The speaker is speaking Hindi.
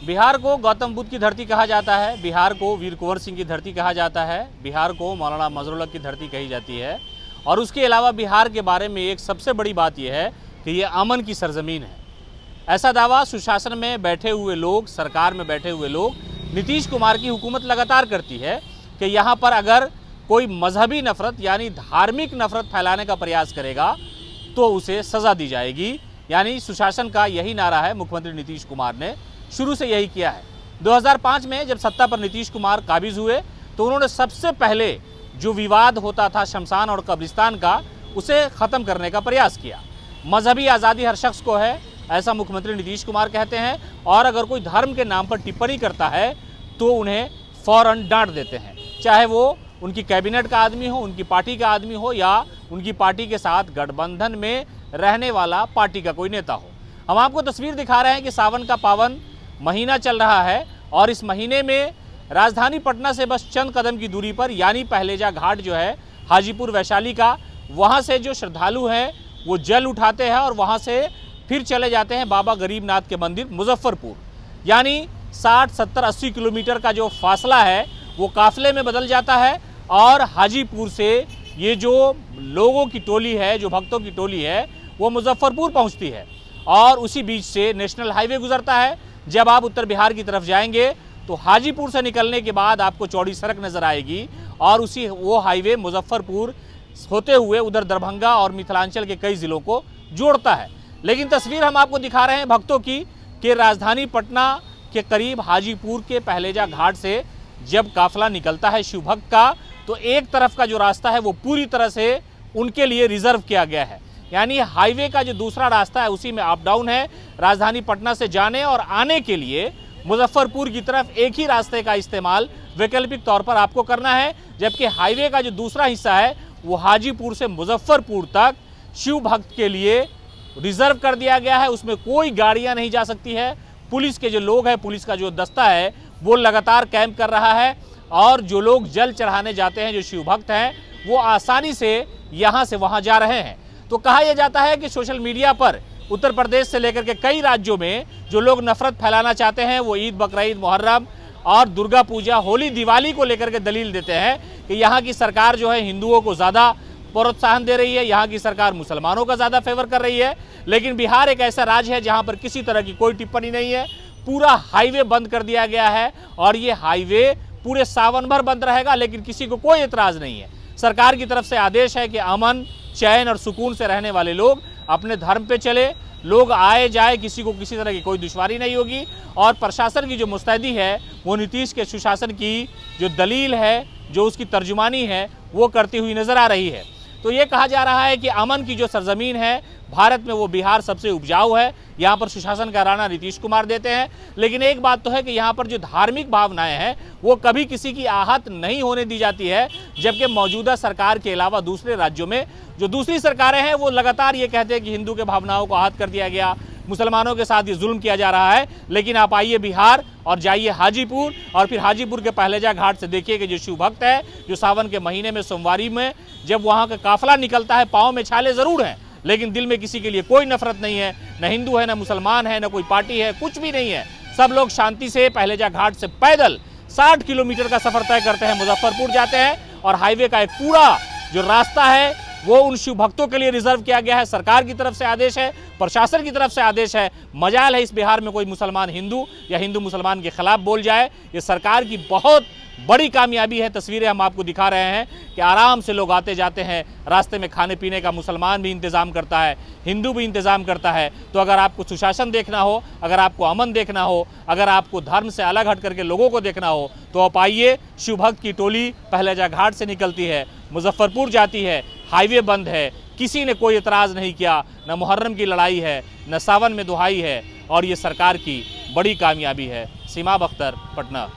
बिहार को गौतम बुद्ध की धरती कहा जाता है, बिहार को वीर कुंवर सिंह की धरती कहा जाता है, बिहार को मौलाना मजरुल की धरती कही जाती है। और उसके अलावा बिहार के बारे में एक सबसे बड़ी बात यह है कि ये अमन की सरजमीन है। ऐसा दावा सुशासन में बैठे हुए लोग, सरकार में बैठे हुए लोग, नीतीश कुमार की हुकूमत लगातार करती है कि यहाँ पर अगर कोई मजहबी नफरत यानी धार्मिक नफरत फैलाने का प्रयास करेगा तो उसे सज़ा दी जाएगी। यानी सुशासन का यही नारा है। मुख्यमंत्री नीतीश कुमार ने शुरू से यही किया है। 2005 में जब सत्ता पर नीतीश कुमार काबिज हुए तो उन्होंने सबसे पहले जो विवाद होता था शमशान और कब्रिस्तान का, उसे ख़त्म करने का प्रयास किया। मजहबी आज़ादी हर शख्स को है, ऐसा मुख्यमंत्री नीतीश कुमार कहते हैं। और अगर कोई धर्म के नाम पर टिप्पणी करता है तो उन्हें फ़ौरन डांट देते हैं, चाहे वो उनकी कैबिनेट का आदमी हो, उनकी पार्टी का आदमी हो, या उनकी पार्टी के साथ गठबंधन में रहने वाला पार्टी का कोई नेता हो। हम आपको तस्वीर दिखा रहे हैं कि सावन का पावन महीना चल रहा है और इस महीने में राजधानी पटना से बस चंद कदम की दूरी पर यानी पहलेजा घाट जो है हाजीपुर वैशाली का, वहाँ से जो श्रद्धालु हैं वो जल उठाते हैं और वहाँ से फिर चले जाते हैं बाबा गरीबनाथ के मंदिर मुजफ्फरपुर। यानी 60, 70, 80 किलोमीटर का जो फासला है वो काफिले में बदल जाता है और हाजीपुर से ये जो लोगों की टोली है, जो भक्तों की टोली है, वो मुजफ्फरपुर पहुंचती है और उसी बीच से नेशनल हाईवे गुजरता है। जब आप उत्तर बिहार की तरफ जाएंगे तो हाजीपुर से निकलने के बाद आपको चौड़ी सड़क नज़र आएगी और उसी वो हाईवे मुजफ्फरपुर होते हुए उधर दरभंगा और मिथिलांचल के कई ज़िलों को जोड़ता है। लेकिन तस्वीर हम आपको दिखा रहे हैं भक्तों की कि राजधानी पटना के करीब हाजीपुर के पहलेजा घाट से जब काफिला निकलता है शिव भक्त का, तो एक तरफ का जो रास्ता है वो पूरी तरह से उनके लिए रिजर्व किया गया है। यानी हाईवे का जो दूसरा रास्ता है उसी में अप डाउन है। राजधानी पटना से जाने और आने के लिए मुजफ्फरपुर की तरफ एक ही रास्ते का इस्तेमाल वैकल्पिक तौर पर आपको करना है, जबकि हाईवे का जो दूसरा हिस्सा है वो हाजीपुर से मुजफ्फरपुर तक शिव भक्त के लिए रिजर्व कर दिया गया है। उसमें कोई गाड़ियां नहीं जा सकती है। पुलिस के जो लोग हैं, पुलिस का जो दस्ता है वो लगातार कैंप कर रहा है और जो लोग जल चढ़ाने जाते हैं, जो शिव भक्त हैं, वो आसानी से यहाँ से वहाँ जा रहे हैं। तो कहा यह जाता है कि सोशल मीडिया पर उत्तर प्रदेश से लेकर के कई राज्यों में जो लोग नफरत फैलाना चाहते हैं वो ईद, बकरीद, मुहर्रम और दुर्गा पूजा, होली, दिवाली को लेकर के दलील देते हैं कि यहाँ की सरकार जो है हिंदुओं को ज़्यादा प्रोत्साहन दे रही है, यहाँ की सरकार मुसलमानों का ज़्यादा फेवर कर रही है। लेकिन बिहार एक ऐसा राज्य है जहाँ पर किसी तरह की कोई टिप्पणी नहीं है। पूरा हाईवे बंद कर दिया गया है और ये हाईवे पूरे सावन भर बंद रहेगा, लेकिन किसी को कोई एतराज़ नहीं है। सरकार की तरफ से आदेश है कि अमन, चैन और सुकून से रहने वाले लोग अपने धर्म पे चले, लोग आए जाए, किसी को किसी तरह की कोई दुश्वारी नहीं होगी। और प्रशासन की जो मुस्तैदी है वो नीतीश के सुशासन की जो दलील है, जो उसकी तर्जुमानी है, वो करती हुई नज़र आ रही है। तो ये कहा जा रहा है कि अमन की जो सरजमीन है भारत में वो बिहार सबसे उपजाऊ है। यहाँ पर सुशासन का राना नीतीश कुमार देते हैं। लेकिन एक बात तो है कि यहाँ पर जो धार्मिक भावनाएं हैं वो कभी किसी की आहत नहीं होने दी जाती है, जबकि मौजूदा सरकार के अलावा दूसरे राज्यों में जो दूसरी सरकारें हैं वो लगातार ये कहते हैं कि हिंदू के भावनाओं को आहत कर दिया गया, मुसलमानों के साथ ये जुल्म किया जा रहा है। लेकिन आप आइए बिहार और जाइए हाजीपुर और फिर हाजीपुर के पहलेजा घाट से देखिए कि जो शिव भक्त है, जो सावन के महीने में सोमवारी में जब वहाँ का काफिला निकलता है, पाँव में छाले ज़रूर हैं लेकिन दिल में किसी के लिए कोई नफरत नहीं है। न हिंदू है, न मुसलमान है, न कोई पार्टी है, कुछ भी नहीं है। सब लोग शांति से पहलेजा घाट से पैदल 60 किलोमीटर का सफर तय करते हैं, मुजफ्फरपुर जाते हैं और हाईवे का एक पूरा जो रास्ता है वो उन शिव भक्तों के लिए रिजर्व किया गया है। सरकार की तरफ से आदेश है, प्रशासन की तरफ से आदेश है। मजाल है इस बिहार में कोई मुसलमान हिंदू या हिंदू मुसलमान के खिलाफ बोल जाए। ये सरकार की बहुत बड़ी कामयाबी है। तस्वीरें हम आपको दिखा रहे हैं कि आराम से लोग आते जाते हैं, रास्ते में खाने पीने का मुसलमान भी इंतज़ाम करता है, हिंदू भी इंतज़ाम करता है। तो अगर आपको सुशासन देखना हो, अगर आपको अमन देखना हो, अगर आपको धर्म से अलग हट करके लोगों को देखना हो तो आप आइए। शिव भक्त की टोली पहलेजा घाट से निकलती है, मुजफ्फरपुर जाती है, हाईवे बंद है, किसी ने कोई एतराज़ नहीं किया, न मुहर्रम की लड़ाई है, न सावन में दुहाई है और ये सरकार की बड़ी कामयाबी है। सीमा बख्तर, पटना।